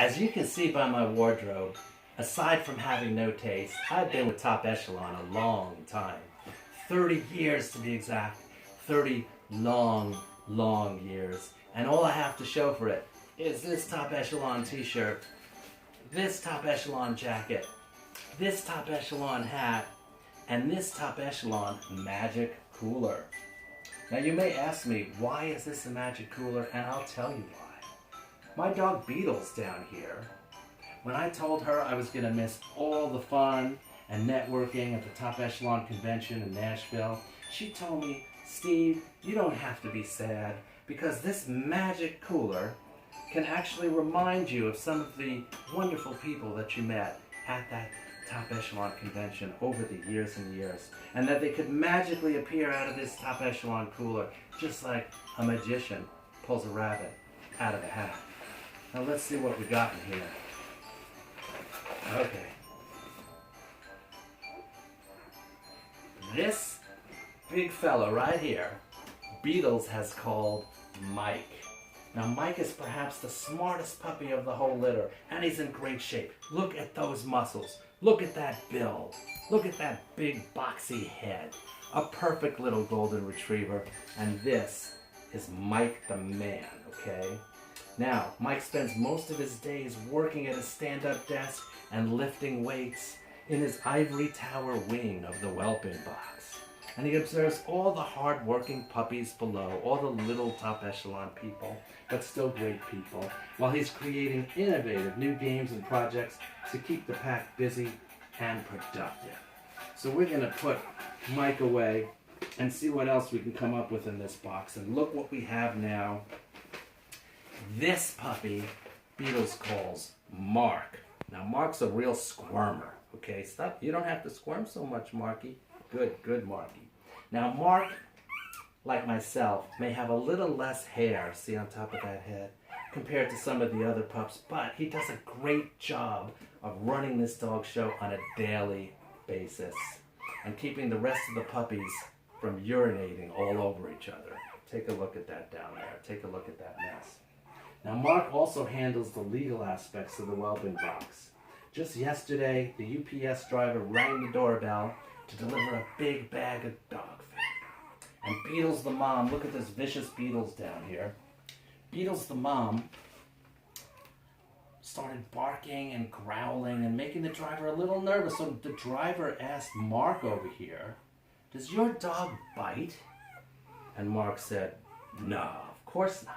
As you can see by my wardrobe, aside from having no taste, I've been with Top Echelon a long time. 30 years to be exact. 30 long, long years. And all I have to show for it is this Top Echelon t-shirt, this Top Echelon jacket, this Top Echelon hat, and this Top Echelon magic cooler. Now you may ask me, why is this a magic cooler? And I'll tell you why. My dog Beetle's down here. When I told her I was going to miss all the fun and networking at the Top Echelon convention in Nashville, she told me, Steve, you don't have to be sad because this magic cooler can actually remind you of some of the wonderful people that you met at that Top Echelon convention over the years and years, and that they could magically appear out of this Top Echelon cooler just like a magician pulls a rabbit out of a hat. Now let's see what we got in here. Okay. This big fella right here, Beatles has called Mike. Now Mike is perhaps the smartest puppy of the whole litter, and he's in great shape. Look at those muscles. Look at that bill. Look at that big boxy head. A perfect little golden retriever. And this is Mike the man, okay? Now, Mike spends most of his days working at a stand-up desk and lifting weights in his ivory tower wing of the whelping box. And he observes all the hard-working puppies below, all the little Top Echelon people, but still great people, while he's creating innovative new games and projects to keep the pack busy and productive. So we're going to put Mike away and see what else we can come up with in this box. And look what we have now. This puppy, Beatles calls Mark. Now, Mark's a real squirmer. Okay, stop. You don't have to squirm so much, Marky. Good, Marky. Now, Mark, like myself, may have a little less hair, see, on top of that head, compared to some of the other pups, but he does a great job of running this dog show on a daily basis and keeping the rest of the puppies from urinating all over each other. Take a look at that down there. Take a look at that mess. Now, Mark also handles the legal aspects of the whelping box. Just yesterday, the UPS driver rang the doorbell to deliver a big bag of dog food. And Beetles the mom, look at this vicious Beetles down here. Beetles the mom started barking and growling and making the driver a little nervous. So the driver asked Mark over here, "Does your dog bite?" And Mark said, "No, of course not."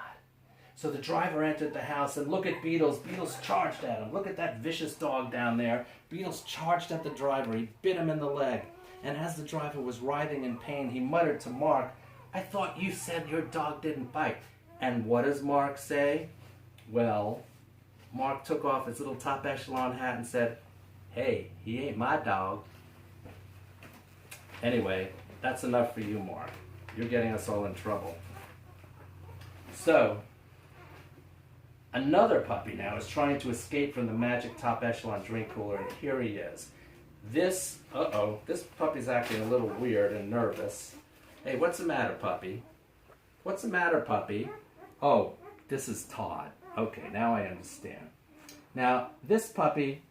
So the driver entered the house, and look at Beetles. Beetles charged at him. Look at that vicious dog down there. Beetles charged at the driver. He bit him in the leg. And as the driver was writhing in pain, he muttered to Mark, "I thought you said your dog didn't bite." And what does Mark say? Well, Mark took off his little Top Echelon hat and said, "Hey, he ain't my dog." Anyway, that's enough for you, Mark. You're getting us all in trouble. So, another puppy now is trying to escape from the magic Top Echelon drink cooler, and here he is. This puppy's acting a little weird and nervous. Hey, what's the matter, puppy? What's the matter, puppy? Oh, this is Todd. Okay, now I understand. Now, this puppy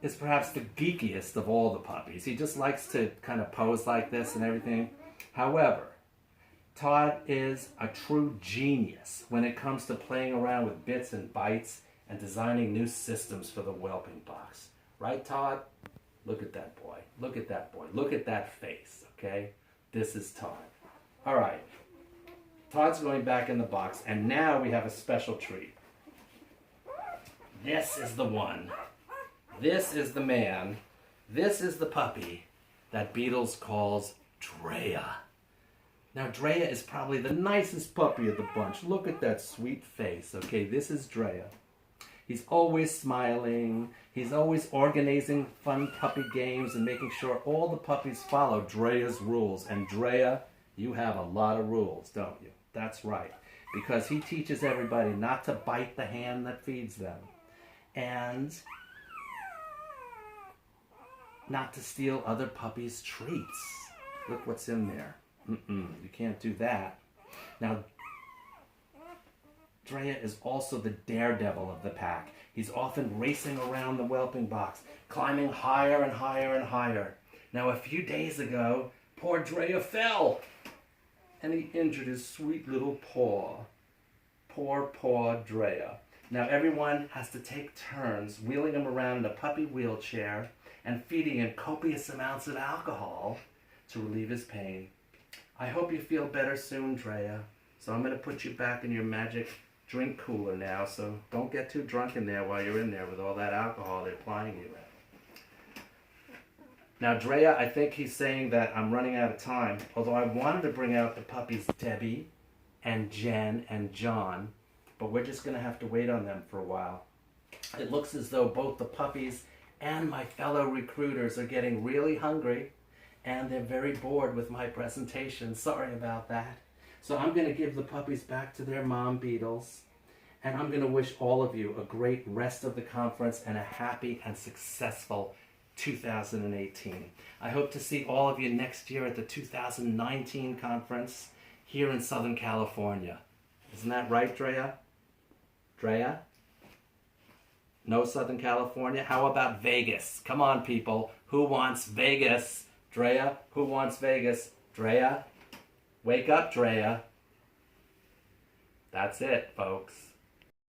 is perhaps the geekiest of all the puppies. He just likes to kind of pose like this and everything. However, Todd is a true genius when it comes to playing around with bits and bytes and designing new systems for the whelping box. Right, Todd? Look at that boy. Look at that boy. Look at that face, okay? This is Todd. All right. Todd's going back in the box, and now we have a special treat. This is the one. This is the man. This is the puppy that Beetles calls Drea. Now, Drea is probably the nicest puppy of the bunch. Look at that sweet face. Okay, this is Drea. He's always smiling. He's always organizing fun puppy games and making sure all the puppies follow Drea's rules. And Drea, you have a lot of rules, don't you? That's right. Because he teaches everybody not to bite the hand that feeds them. And not to steal other puppies' treats. Look what's in there. You can't do that. Now, Drea is also the daredevil of the pack. He's often racing around the whelping box, climbing higher and higher and higher. Now, a few days ago, poor Drea fell, and he injured his sweet little paw. Poor Drea. Now, everyone has to take turns wheeling him around in a puppy wheelchair and feeding him copious amounts of alcohol to relieve his pain. I hope you feel better soon, Drea. So I'm going to put you back in your magic drink cooler now, so don't get too drunk in there while you're in there with all that alcohol they're plying you with. Now, Drea, I think he's saying that I'm running out of time, although I wanted to bring out the puppies Debbie and Jen and John, but we're just going to have to wait on them for a while. It looks as though both the puppies and my fellow recruiters are getting really hungry, and they're very bored with my presentation. Sorry about that. So I'm going to give the puppies back to their mom beetles, and I'm going to wish all of you a great rest of the conference and a happy and successful 2018. I hope to see all of you next year at the 2019 conference here in Southern California. Isn't that right, Drea? Drea? No Southern California? How about Vegas? Come on, people. Who wants Vegas? Drea? Who wants Vegas? Drea? Wake up, Drea. That's it, folks.